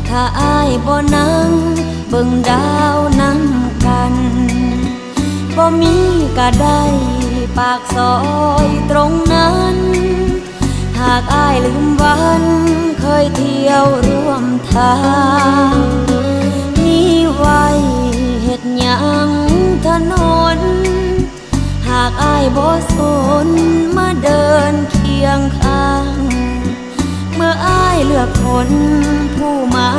ถ้าอ้ายบ่นั่งเบิ่งดาวนำกันบ่มีก็ได้ปากซอยตรงนั้นหากอ้ายลืมวันเคยเที่ยวร่วมทางมีไว้เฮ็ดหยังถนนหากอ้ายบ่สนมาเดินเคียงข้างเมื่ออ้ายเลือกคนผู้มา